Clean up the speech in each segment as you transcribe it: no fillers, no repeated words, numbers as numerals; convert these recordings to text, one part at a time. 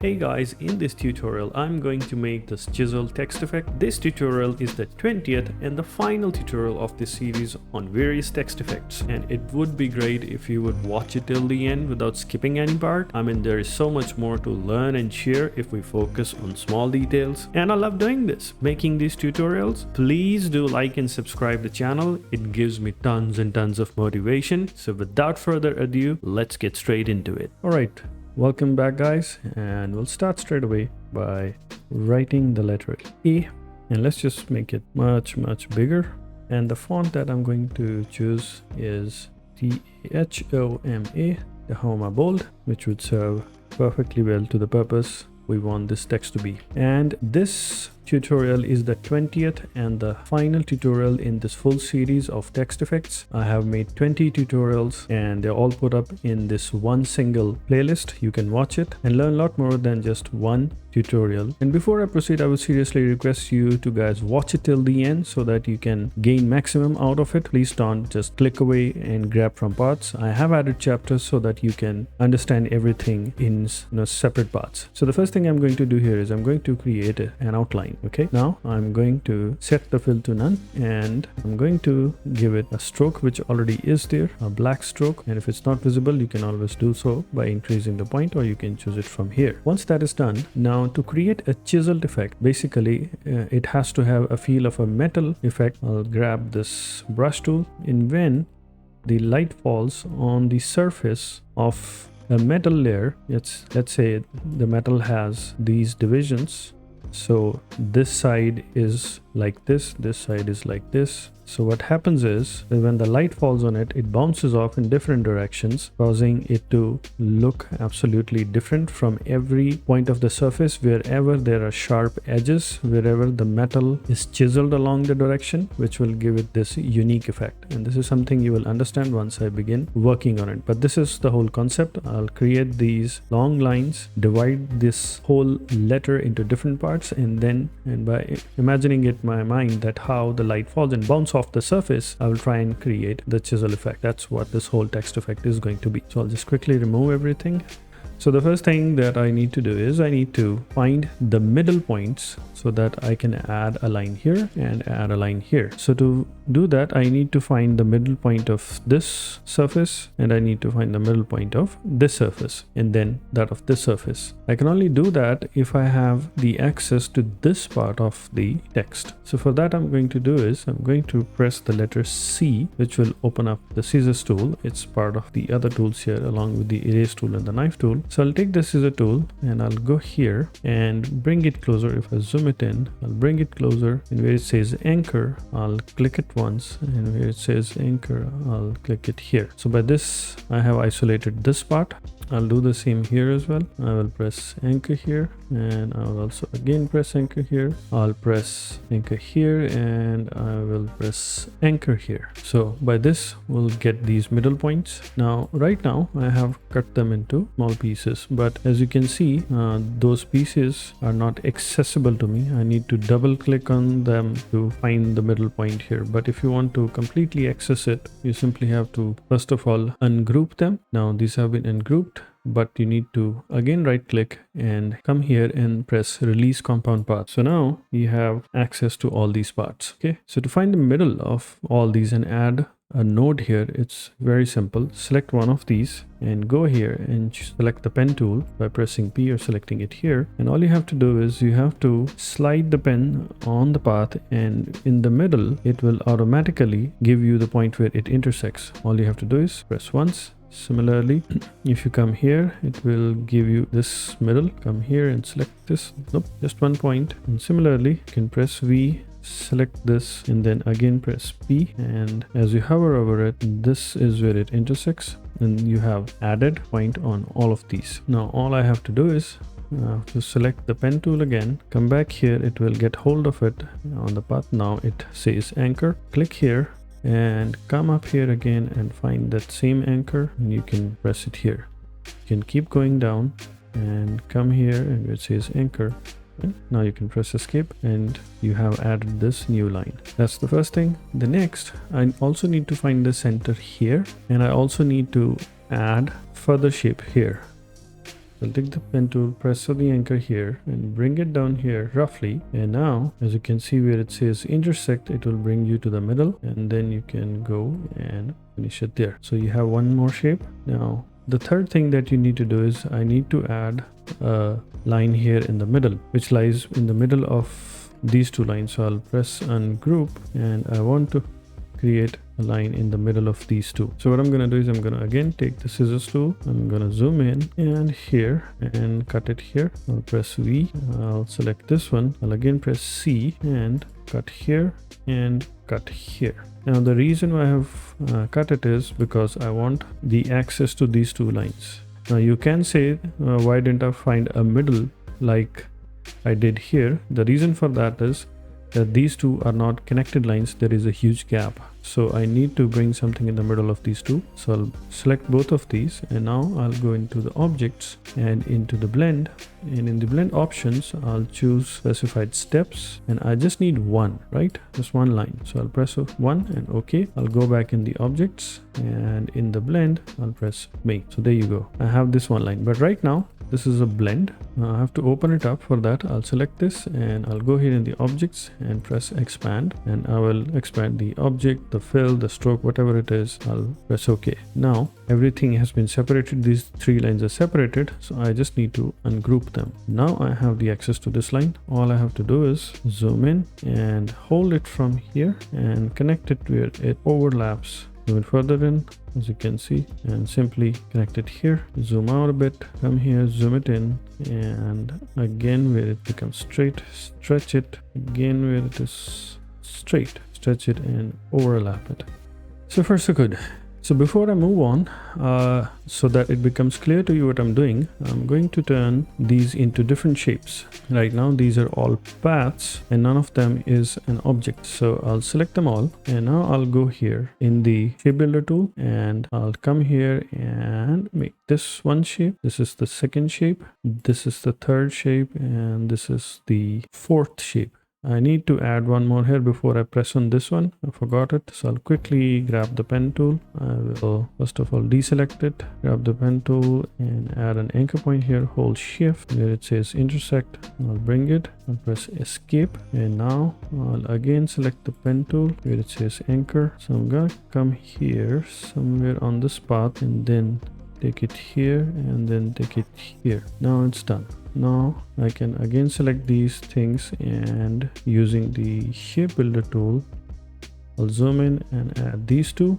Hey guys, in this tutorial I'm going to make this chiseled text effect. This tutorial is the 20th and the final tutorial of this series on various text effects, and it would be great if you would watch it till the end without skipping any part. I mean, there is so much more to learn and share if we focus on small details, and I love doing this, making these tutorials. Please do like and subscribe the channel. It gives me tons and tons of motivation. So without further ado, let's get straight into it. Alright. Welcome back guys, and we'll start straight away by writing the letter E, and let's just make it much bigger, and the font that I'm going to choose is THOMA, the Homa bold, which would serve perfectly well to the purpose we want this text to be. And this tutorial is the 20th and the final tutorial in this full series of text effects. I have made 20 tutorials and they're all put up in this one single playlist. You can watch it and learn a lot more than just one tutorial. And before I proceed, I would seriously request you to guys watch it till the end so that you can gain maximum out of it. Please don't just click away and grab from parts. I have added chapters so that you can understand everything in separate parts. So the first thing I'm going to do here is I'm going to create an outline. Okay, now I'm going to set the fill to none, and I'm going to give it a stroke which already is there, a black stroke, and if it's not visible you can always do so by increasing the point, or you can choose it from here. Once that is done, now to create a chiseled effect, basically it has to have a feel of a metal effect. I'll grab this brush tool, and when the light falls on the surface of a metal layer, let's say the metal has these divisions. So this side is like this side is like this. So what happens is that when the light falls on it, it bounces off in different directions, causing it to look absolutely different from every point of the surface. Wherever there are sharp edges, wherever the metal is chiseled along the direction, which will give it this unique effect. And this is something you will understand once I begin working on it. But this is the whole concept. I'll create these long lines, divide this whole letter into different parts, and by imagining it in my mind that how the light falls and bounce off the surface, I will try and create the chisel effect. That's what this whole text effect is going to be. So I'll just quickly remove everything. So the first thing that I need to do is I need to find the middle points so that I can add a line here and add a line here. So to do that, I need to find the middle point of this surface, and I need to find the middle point of this surface, and then that of this surface. I can only do that if I have the access to this part of the text. So for that, I'm going to do is I'm going to press the letter C, which will open up the scissors tool. It's part of the other tools here along with the erase tool and the knife tool. So I'll take the scissor tool and I'll go here and bring it closer. If I zoom it in, I'll bring it closer, and where it says anchor, I'll click it once, and where it says anchor, I'll click it here. So by this, I have isolated this part. I'll do the same here as well. I will press anchor here, and I will also again press anchor here. I'll press anchor here, and I will press anchor here. So by this, we'll get these middle points. Now, right now, I have cut them into small pieces, but as you can see, those pieces are not accessible to me. I need to double click on them to find the middle point here. But if you want to completely access it, you simply have to first of all ungroup them. Now these have been ungrouped, but you need to again right click and come here and press release compound path. So now you have access to all these parts. Okay, so to find the middle of all these and add a node here, it's very simple. Select one of these and go here and select the pen tool by pressing P or selecting it here, and all you have to do is you have to slide the pen on the path, and in the middle it will automatically give you the point where it intersects. All you have to do is press once. Similarly, if you come here, it will give you this middle. Come here and select this. Nope, just one point. And similarly, you can press V, select this, and then again press P, and as you hover over it, this is where it intersects, and you have added point on all of these. Now all I have to do is to select the pen tool again, come back here, it will get hold of it on the path. Now it says anchor. Click here and come up here again and find that same anchor, and you can press it here. You can keep going down and come here and it says anchor. Now you can press escape, and you have added this new line. That's the first thing. The next, I also need to find the center here, and I also need to add further shape here. I'll take the pen tool, press on the anchor here and bring it down here roughly. And now as you can see where it says intersect, it will bring you to the middle, and then you can go and finish it there. So you have one more shape. Now the third thing that you need to do is I need to add a line here in the middle, which lies in the middle of these two lines. So I'll press ungroup, and I want to create a line in the middle of these two. So what I'm going to do is I'm going to again take the scissors tool. I'm going to zoom in and here and cut it here. I'll press V. I'll select this one. I'll again press C and cut here and cut here. Now the reason why I have cut it is because I want the access to these two lines. Now you can say why didn't I find a middle like I did here? The reason for that is that these two are not connected lines. There is a huge gap, so I need to bring something in the middle of these two. So I'll select both of these, and now I'll go into the objects and into the blend, and in the blend options I'll choose specified steps, and I just need one, right? Just one line. So I'll press 1 and OK. I'll go back in the objects, and in the blend I'll press make. So there you go, I have this one line. But right now this is a blend. I have to open it up. For that I'll select this and I'll go here in the objects and press expand, and I will expand the object, the fill, the stroke, whatever it is. I'll press OK. Now everything has been separated. These three lines are separated, so I just need to ungroup them. Now I have the access to this line. All I have to do is zoom in and hold it from here and connect it where it overlaps. Zoom it further in, as you can see, and simply connect it here. Zoom out a bit, come here, zoom it in, and again where it becomes straight, stretch it. Again where it is straight, stretch it and overlap it. So far so good. So before I move on, so that it becomes clear to you what I'm doing, I'm going to turn these into different shapes. Right now these are all paths and none of them is an object. So I'll select them all, and now I'll go here in the shape builder tool, and I'll come here and make this one shape. This is the second shape, this is the third shape, and this is the fourth shape. I need to add one more here before I press on this one. I forgot it, so I'll quickly grab the pen tool. I will first of all deselect it, grab the pen tool and add an anchor point here. Hold shift where it says intersect. I'll bring it, I'll press escape, and now I'll again select the pen tool where it says anchor. So I'm gonna come here somewhere on this path and then take it here and then take it here. Now it's done. Now I can again select these things, and using the shape builder tool I'll zoom in and add these two.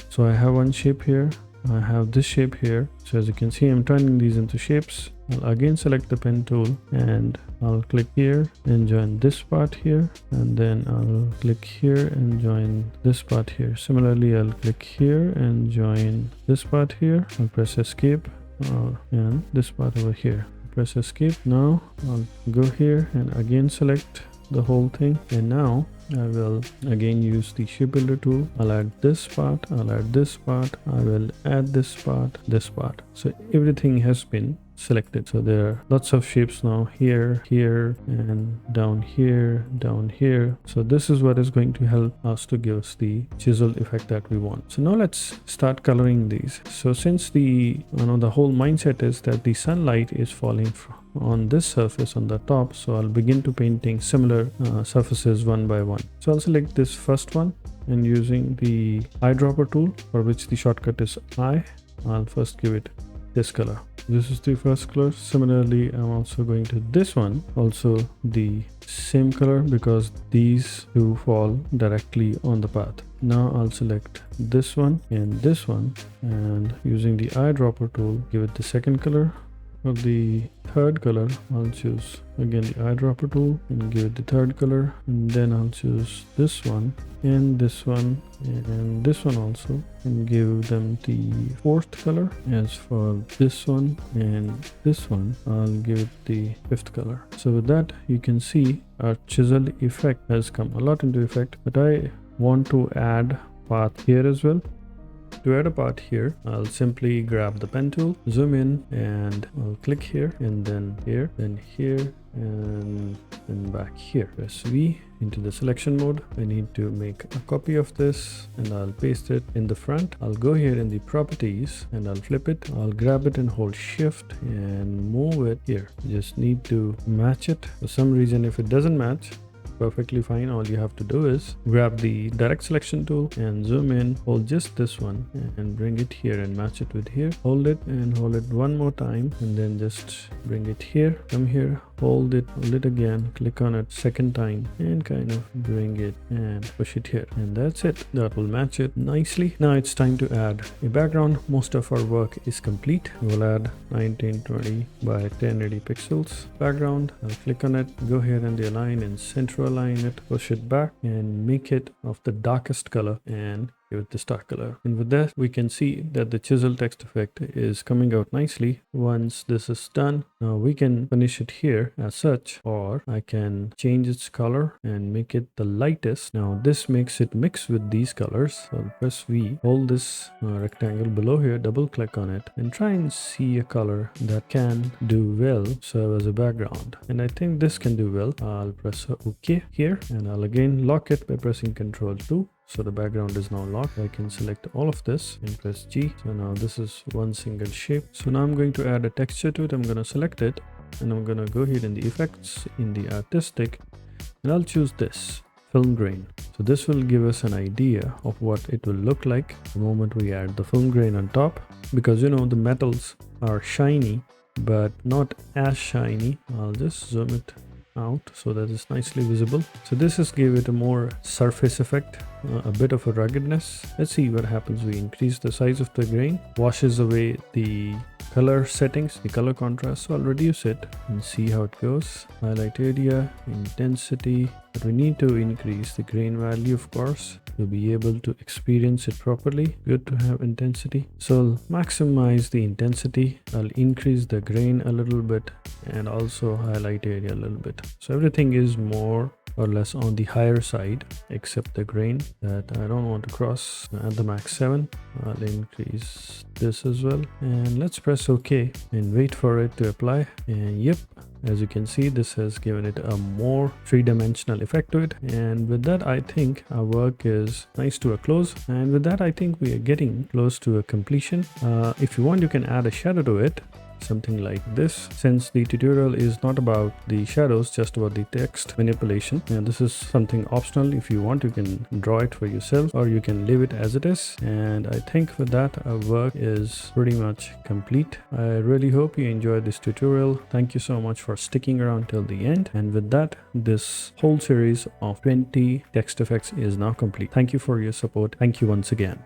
So I have one shape here, I have this shape here. So as you can see, I'm turning these into shapes. I'll again select the pen tool and I'll click here and join this part here, and then I'll click here and join this part here. Similarly, I'll click here and join this part here. I'll press escape, and this part over here. Press escape. Now I'll go here and again select the whole thing, and now I will again use the shape builder tool. I'll add this part, I'll add this part, I will add this part, this part. So everything has been selected. So there are lots of shapes now, here, here, and down here, down here. So this is what is going to help us to give us the chiseled effect that we want. So now let's start coloring these. So since the whole mindset is that the sunlight is falling on this surface on the top, so I'll begin to painting similar surfaces one by one. So I'll select this first one, and using the eyedropper tool, for which the shortcut is I, I'll first give it this color. This is the first color. Similarly, I'm also going to this one, also the same color, because these two fall directly on the path. Now I'll select this one and this one, and using the eyedropper tool, give it the second color. For the third color, I'll choose again the eyedropper tool and give it the third color, and then I'll choose this one and this one and this one also and give them the fourth color. As for this one and this one, I'll give it the fifth color. So with that, you can see our chiseled effect has come a lot into effect, but I want to add path here as well. To add a part here, I'll simply grab the pen tool, zoom in, and I'll click here, and then here, and then back here. Press V into the selection mode. I need to make a copy of this and I'll paste it in the front. I'll go here in the properties and I'll flip it. I'll grab it and hold shift and move it here. You just need to match it. For some reason, if it doesn't match, perfectly fine. All you have to do is grab the direct selection tool and zoom in, hold just this one and bring it here and match it with here. Hold it and hold it one more time and then just bring it here. Come here, hold it again, click on it second time and kind of bring it and push it here, and that's it. That will match it nicely. Now it's time to add a background. Most of our work is complete. We'll add 1920 by 1080 pixels background. I'll click on it, go here and the align and center align it, push it back and make it of the darkest color and give it this dark color. And with that, we can see that the chisel text effect is coming out nicely. Once this is done, now we can finish it here as such, or I can change its color and make it the lightest. Now this makes it mix with these colors. So I'll press V, hold this rectangle below here, double click on it and try and see a color that can do well serve as a background. And I think this can do well. I'll press OK here and I'll again lock it by pressing Ctrl 2. So the background is now locked. I can select all of this and press G. So now this is one single shape. So now I'm going to add a texture to it. I'm going to select it and I'm going to go here in the effects, in the artistic, and I'll choose this film grain. So this will give us an idea of what it will look like the moment we add the film grain on top, because you know the metals are shiny but not as shiny. I'll just zoom it out so that it's nicely visible. So this is give it a more surface effect, a bit of a ruggedness. Let's see what happens. We increase the size of the grain, washes away the color settings, the color contrast. So I'll reduce it and see how it goes. Highlight area, intensity, but we need to increase the grain value, of course, to be able to experience it properly. Good to have intensity. So I'll maximize the intensity. I'll increase the grain a little bit and also highlight area a little bit. So everything is more or less on the higher side except the grain that I don't want to cross. At the max 7, I'll increase this as well, and let's press OK and wait for it to apply. And yep, as you can see, this has given it a more three-dimensional effect to it. And with that, I think our work is nice to a close, and with that I think we are getting close to a completion. If you want, you can add a shadow to it, something like this. Since the tutorial is not about the shadows, just about the text manipulation, and this is something optional. If you want, you can draw it for yourself or you can leave it as it is. And I think with that, our work is pretty much complete. I really hope you enjoyed this tutorial. Thank you so much for sticking around till the end. And with that, this whole series of 20 text effects is now complete. Thank you for your support. Thank you once again.